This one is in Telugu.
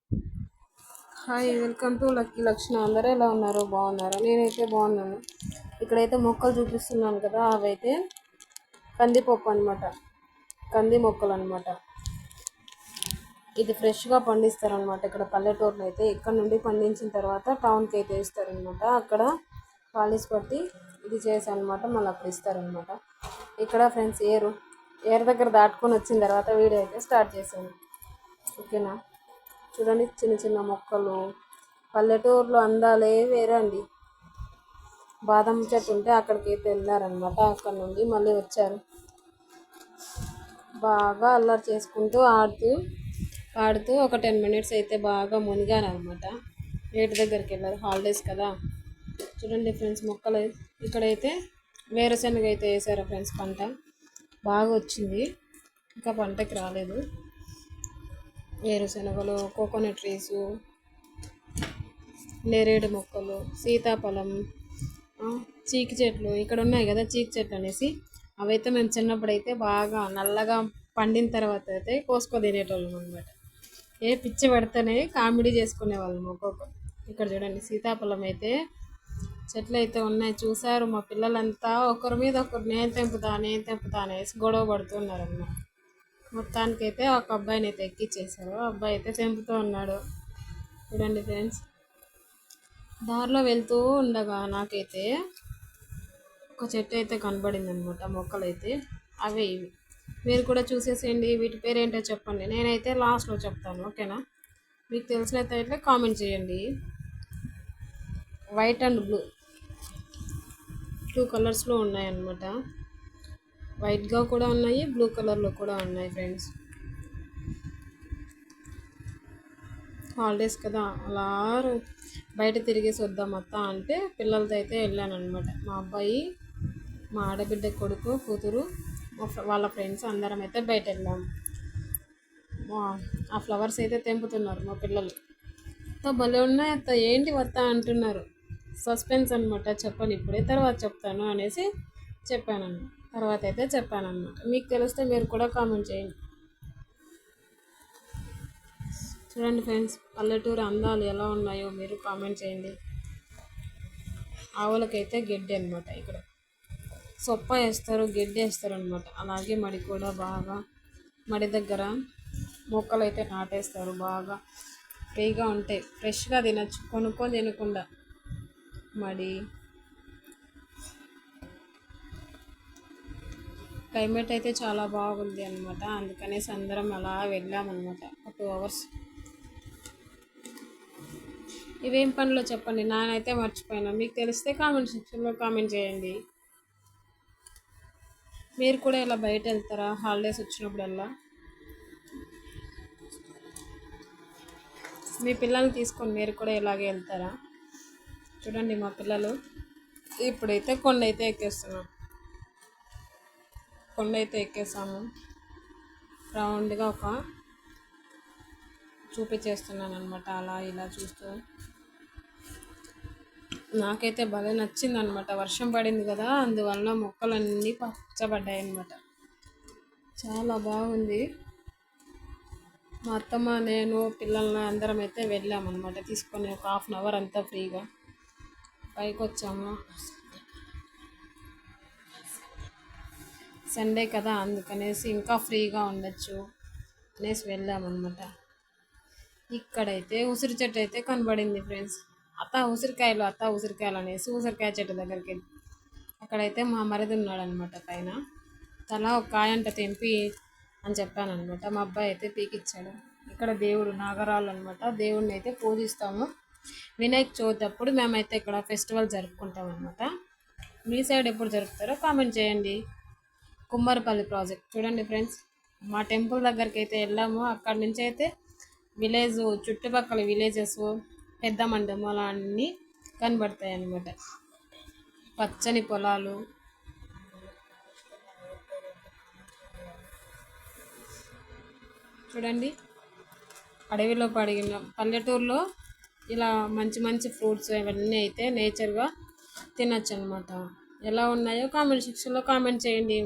హాయ్, వెల్కమ్ టు లక్కీ లక్షణ. అందరూ ఎలా ఉన్నారు? బాగున్నారా? నేనైతే బాగున్నాను. ఇక్కడైతే మొక్కలు చూపిస్తున్నాను కదా, అవైతే కందిపప్పు అనమాట. కంది మొక్కలు అనమాట. ఇది ఫ్రెష్గా పండిస్తారనమాట. ఇక్కడ పల్లెటూరులో అయితే ఇక్కడ నుండి పండించిన తర్వాత టౌన్కి అయితే ఇస్తారనమాట. అక్కడ పాలిష్ పట్టి ఇది చేశానమాట, మళ్ళీ అక్కడ ఇస్తారనమాట. ఇక్కడ ఫ్రెండ్స్ ఏరు దగ్గర దాటుకొని వచ్చిన తర్వాత వీడియో అయితే స్టార్ట్ చేశాను. ఓకేనా? చూడండి, చిన్న చిన్న మొక్కలు. పల్లెటూరులో అందాలే వేరే అండి. బాదం చెట్టు ఉంటే అక్కడికి అయితే వెళ్ళారనమాట. అక్కడ నుండి మళ్ళీ వచ్చారు. బాగా అల్లరి చేసుకుంటూ ఆడుతూ ఒక 10 మినిట్స్ అయితే బాగా మునిగారనమాట. ఏటి దగ్గరికి వెళ్ళారు, హాలిడేస్ కదా. చూడండి ఫ్రెండ్స్, మొక్కలు ఇక్కడైతే వేరుశనగ అయితే వేసారు ఫ్రెండ్స్. పంట బాగా వచ్చింది, ఇంకా పంటకి రాలేదు. వేరుశనగలు, కోకోనట్ ట్రీసు, నేరేడు మొక్కలు, సీతాఫలం, చీకి చెట్లు ఇక్కడ ఉన్నాయి కదా. చీకి చెట్లు అనేసి అవైతే మేము చిన్నప్పుడైతే బాగా నల్లగా పండిన తర్వాత అయితే కోసుకో తినేటోళ్ళం అనమాట. పిచ్చి పడితేనే కామెడీ చేసుకునేవాళ్ళం ఒక్కొక్కరు. ఇక్కడ చూడండి, సీతాఫలం అయితే చెట్లు అయితే ఉన్నాయి. చూసారు మా పిల్లలంతా ఒకరి మీద ఒకరు నేను తెంపుతా అనేసి గొడవ పడుతున్నారు అన్నమాట. మొత్తానికైతే ఒక అబ్బాయిని అయితే ఎక్కిచ్చేసారు. అబ్బాయి అయితే తెంపుతూ ఉన్నాడు. చూడండి ఫ్రెండ్స్, దారిలో వెళ్తూ ఉండగా నాకైతే ఒక చెట్టు అయితే కనబడింది అనమాట. మొక్కలు అయితే అవే ఇవి. మీరు కూడా చూసేసేయండి. వీటి పేరు ఏంటో చెప్పండి, నేనైతే లాస్ట్లో చెప్తాను. ఓకేనా? మీకు తెలిసినట్లయితే కామెంట్ చేయండి. వైట్ అండ్ బ్లూ 2 కలర్స్లో ఉన్నాయన్నమాట. వైట్గా కూడా ఉన్నాయి, బ్లూ కలర్లో కూడా ఉన్నాయి ఫ్రెండ్స్. హాలిడేస్ కదా, అలా బయట తిరిగేసి వద్దాం అత్త అంటే పిల్లలతో అయితే వెళ్ళాను అనమాట. మా అబ్బాయి, మా ఆడబిడ్డ కొడుకు, కూతురు, వాళ్ళ ఫ్రెండ్స్ అందరం అయితే బయట వెళ్ళాము. ఆ ఫ్లవర్స్ అయితే తెంపుతున్నారు మా పిల్లలు. భలే ఉన్నాయి అత్త, ఏంటి వత్త అంటున్నారు. సస్పెన్స్ అనమాట, చెప్పను ఇప్పుడే, తర్వాత చెప్తాను అనేసి తర్వాత అయితే చెప్పానమాట. మీకు తెలిస్తే మీరు కూడా కామెంట్ చేయండి. చూడండి ఫ్రెండ్స్, పల్లెటూరు అందాలు ఎలా ఉన్నాయో మీరు కామెంట్ చేయండి. ఆవులకైతే గడ్డి అనమాట. ఇక్కడ సొప్ప వేస్తారు, గడ్డి వేస్తారు అనమాట. అలాగే మడి కూడా బాగా, మడి దగ్గర మొక్కలు అయితే నాటేస్తారు. బాగా ఫ్రీగా ఉంటాయి, ఫ్రెష్గా తినచ్చు, కొనుక్కొని తినకుండా. మడి క్లైమేట్ అయితే చాలా బాగుంది అనమాట. అందుకనేసి అందరం అలా వెళ్ళామన్నమాట. ఒక 2 అవర్స్. ఇవేం పనులో చెప్పండి, నానైతే మర్చిపోయినా. మీకు తెలిస్తే కామెంట్ సెక్షన్లో కామెంట్ చేయండి. మీరు కూడా ఇలా బయట వెళ్తారా హాలిడేస్ వచ్చినప్పుడల్లా? మీ పిల్లల్ని తీసుకొని మీరు కూడా ఇలాగే వెళ్తారా? చూడండి మా పిల్లలు ఇప్పుడైతే కొండ అయితే ఎక్కేసాము. రౌండ్గా ఒక చూపించేస్తున్నాను అనమాట, అలా ఇలా చూస్తూ. నాకైతే భలే నచ్చింది అనమాట. వర్షం పడింది కదా, అందువల్ల మొక్కలన్నీ పచ్చబడ్డాయి అనమాట. చాలా బాగుంది. మా అత్తమ్మ, నేను, పిల్లల్ని అందరం అయితే వెళ్ళామన్నమాట. తీసుకొని ఒక 1/2 అవర్ అంతా ఫ్రీగా పైకి వచ్చాము. సండే కదా, అందుకనేసి ఇంకా ఫ్రీగా ఉండొచ్చు అనేసి వెళ్ళామన్నమాట. ఇక్కడైతే ఉసిరి చెట్టు అయితే కనబడింది ఫ్రెండ్స్. అత్త ఉసిరికాయలు అనేసి ఉసిరికాయ చెట్టు దగ్గరికి వెళ్ళి అక్కడైతే మా మరిది ఉన్నాడు అనమాట. పైన తలా ఒక కాయంట తెంపి అని చెప్పాను అనమాట. మా అబ్బాయి అయితే పీకిచ్చాడు. ఇక్కడ దేవుడు నాగరాళ్ళు అనమాట. దేవుడిని అయితే పూజిస్తాము. వినాయక చవితి అప్పుడు మేమైతే ఇక్కడ ఫెస్టివల్ జరుపుకుంటాం అనమాట. మీ సైడ్ ఎప్పుడు జరుపుతారో కామెంట్ చేయండి. కుమ్మరపల్లి ప్రాజెక్ట్ చూడండి ఫ్రెండ్స్, మా టెంపుల్ దగ్గరికి అయితే వెళ్ళాము. అక్కడి నుంచి అయితే విలేజ్, చుట్టుపక్కల విలేజెస్, పెద్ద మండలం అలా అన్నీ కనబడతాయి అన్నమాట. పచ్చని పొలాలు. చూడండి, అడవిలో పడిన పల్లెటూరులో ఇలా మంచి మంచి ఫ్రూట్స్ ఇవన్నీ అయితే నేచర్గా తినచ్చు అనమాట. ఎలా ఉన్నాయో కామెంట్ సెక్షన్లో కామెంట్ చేయండి.